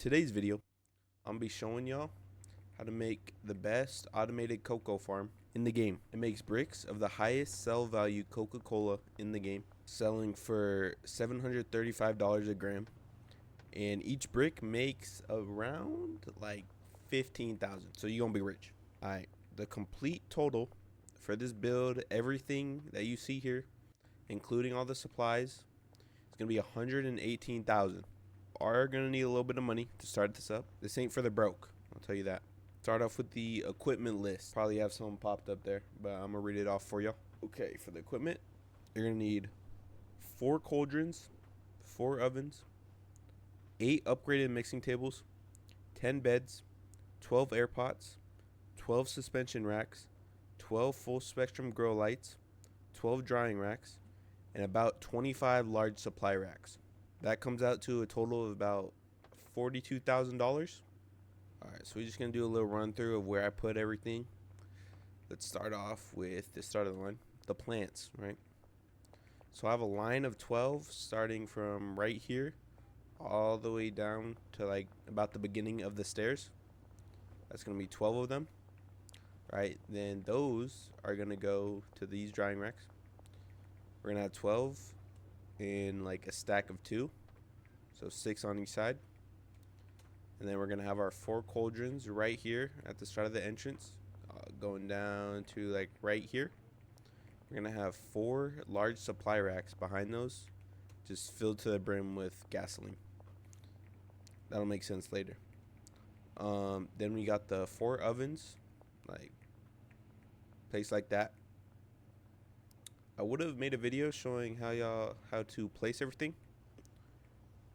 Today's video, I'm gonna be showing y'all how to make the best automated cocoa farm in the game. It makes bricks of the highest sell value Coca-Cola in the game, selling for $735 a gram. And each brick makes around like 15,000. So you're gonna be rich. Alright, the complete total for this build, everything that you see here, including all the supplies, is gonna be 118,000. Are gonna need a little bit of money to start this up. This ain't for the broke, I'll tell you that. Start off with the equipment list. Probably have some popped up there, but I'm gonna read it off for y'all. Okay, for the equipment, you're gonna need 4 cauldrons, 4 ovens, 8 upgraded mixing tables, 10 beds, 12 air pots, 12 suspension racks, 12 full spectrum grow lights, 12 drying racks, and about 25 large supply racks. That comes out to a total of about $42,000. Alright, so we're just going to do a little run through of where I put everything. Let's start off with the start of the line, the plants, right? So I have a line of 12 starting from right here all the way down to like about the beginning of the stairs. That's going to be 12 of them, right? Then those are going to go to these drying racks. We're going to have 12 in like a stack of 2, so 6 on each side. And then we're gonna have our 4 cauldrons right here at the start of the entrance, going down to like right here. We're gonna have 4 large supply racks behind those, just filled to the brim with gasoline. That'll make sense later. Then we got the 4 ovens, like placed like that. I would have made a video showing how to place everything,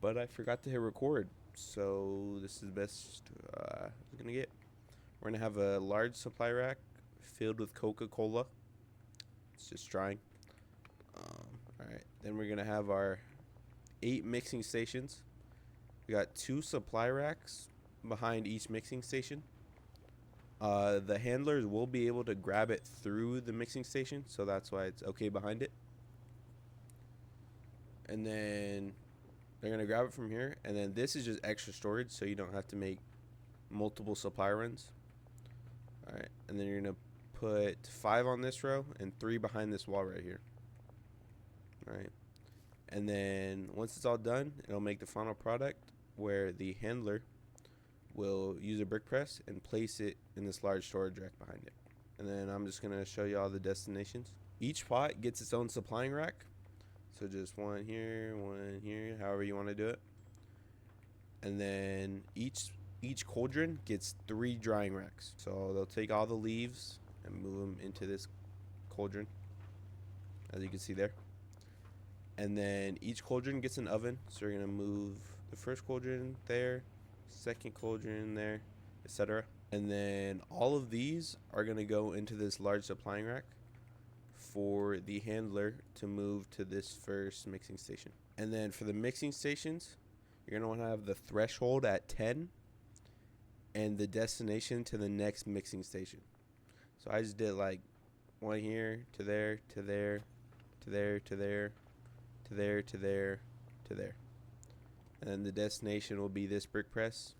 but I forgot to hit record. So this is the best we're gonna get. We're gonna have a large supply rack filled with Coca-Cola. It's just drying. Alright, then we're gonna have our 8 mixing stations. We got 2 supply racks behind each mixing station. The handlers will be able to grab it through the mixing station, so that's why it's okay behind it. And then they're gonna grab it from here, and then this is just extra storage, so you don't have to make multiple supply runs. All right, and then you're gonna put 5 on this row and 3 behind this wall right here. All right, and then once it's all done, it'll make the final product where the handler will use a brick press and place it in this large storage rack behind it. And then I'm just gonna show you all the destinations. Each pot gets its own supplying rack, so just one here, however you want to do it. And then each cauldron gets 3 drying racks, so they'll take all the leaves and move them into this cauldron, as you can see there. And then each cauldron gets an oven, so you're gonna move the first cauldron there, second cauldron there, etc. And then all of these are gonna go into this large supplying rack for the handler to move to this first mixing station. And then for the mixing stations, you're gonna want to have the threshold at 10 and the destination to the next mixing station. So I just did like one here to there to there to there to there to there to there to there. And then the destination will be this brick press,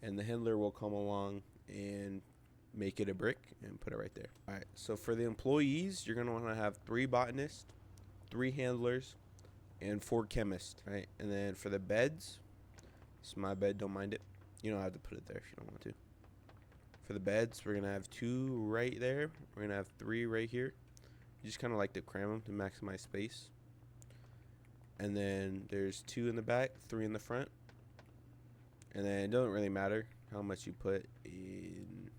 and the handler will come along and make it a brick and put it right there. All right, so for the employees, you're gonna want to have 3 botanists, 3 handlers, and 4 chemists, right? And then for the beds, it's my bed, don't mind it. You don't have to put it there if you don't want to. For the beds, we're gonna have 2 right there. We're gonna have 3 right here. You just kind of like to cram them to maximize space. And then there's 2 in the back, 3 in the front. And then it doesn't really matter how much you put in,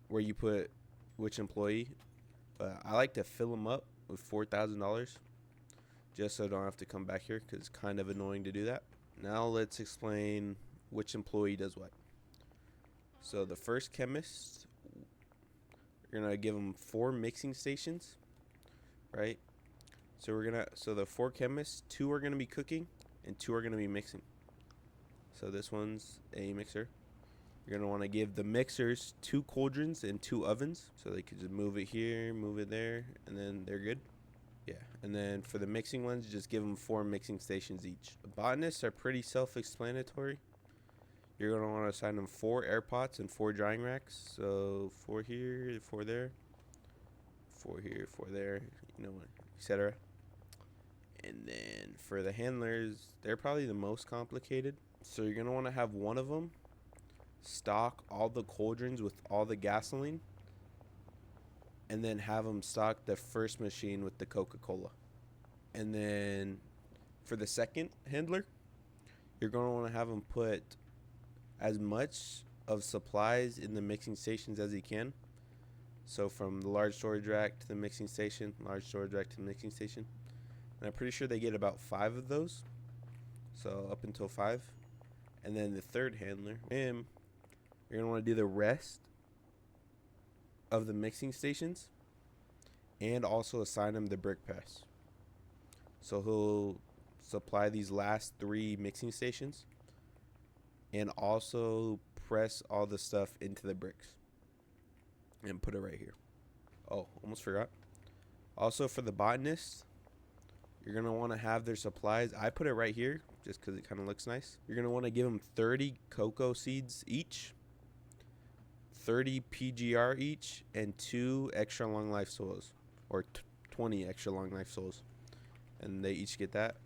where you put which employee, but I like to fill them up with $4,000 just so I don't have to come back here, because it's kind of annoying to do that. Now let's explain which employee does what. So the first chemist, you're gonna give them 4 mixing stations, right? So the 4 chemists, 2 are gonna be cooking and 2 are gonna be mixing. So this one's a mixer. You're gonna want to give the mixers 2 cauldrons and 2 ovens, so they could just move it here, move it there, and then they're good. Yeah, and then for the mixing ones, just give them 4 mixing stations each. The botanists are pretty self-explanatory. You're going to want to assign them 4 air pots and 4 drying racks. So 4 here, 4 there, 4 here, 4 there, you know, etc. And then for the handlers, they're probably the most complicated. So you're going to want to have one of them stock all the cauldrons with all the gasoline, and then have them stock the first machine with the Coca-Cola. And then for the second handler, you're going to want to have them put as much of supplies in the mixing stations as he can. So from the large storage rack to the mixing station, large storage rack to the mixing station. And I'm pretty sure they get about 5 of those. So up until 5. And then the third handler, him, you're going to want to do the rest of the mixing stations and also assign him the brick press. So he'll supply these last 3 mixing stations and also press all the stuff into the bricks and put it right here. Oh, almost forgot. Also for the botanists, you're going to want to have their supplies. I put it right here just because it kind of looks nice. You're going to want to give them 30 cocoa seeds each, 30 PGR each, and 2 extra long life soils, or 20 extra long life soils. And they each get that.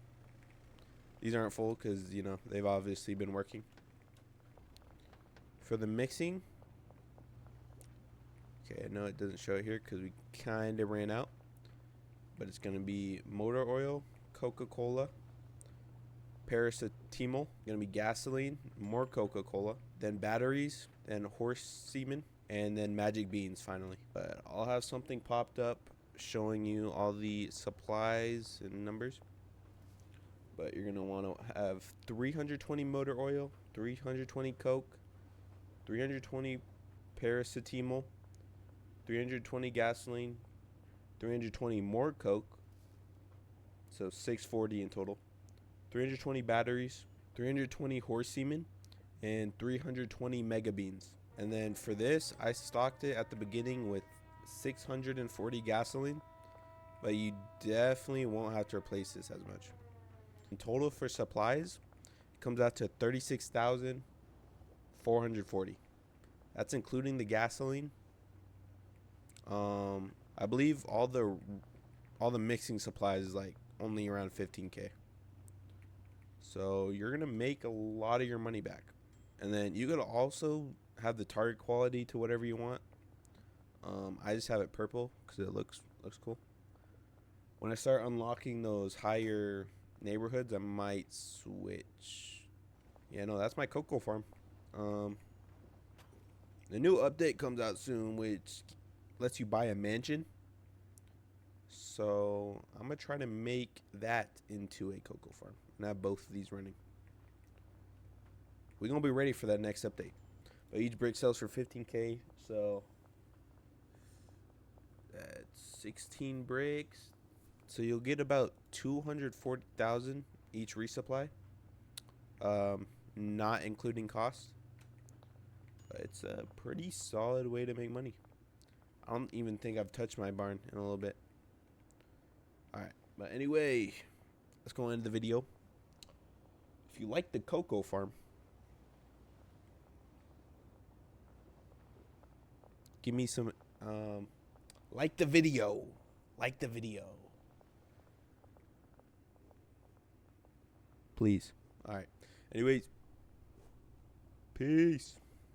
These aren't full because, you know, they've obviously been working. For the mixing, okay, I know it doesn't show it here because we kind of ran out, but it's going to be motor oil, Coca-Cola, paracetamol, going to be gasoline, more Coca-Cola, then batteries, then horse semen, and then magic beans finally. But I'll have something popped up showing you all the supplies and numbers. But you're going to want to have 320 motor oil, 320 Coke, 320 paracetamol, 320 gasoline, 320 more Coke, so 640 in total, 320 batteries, 320 horse semen, and 320 mega beans. And then for this, I stocked it at the beginning with 640 gasoline, but you definitely won't have to replace this as much. In total for supplies, it comes out to 36,440. That's including the gasoline. I believe all the mixing supplies is like only around 15K. So you're gonna make a lot of your money back, and then you gotta also have the target quality to whatever you want. I just have it purple because it looks cool. When I start unlocking those higher neighborhoods, I might switch. Yeah, no, that's my cocoa farm. The new update comes out soon, which lets you buy a mansion. So I'm gonna try to make that into a cocoa farm and have both of these running. We're gonna be ready for that next update. But each brick sells for 15K, so that's 16 bricks. So you'll get about 240,000 each resupply, not including costs. But it's a pretty solid way to make money. I don't even think I've touched my barn in a little bit. Alright, but anyway, let's go into the video. If you like the cocoa farm, give me some, like the video. Like the video. Please. Alright. Anyways, peace.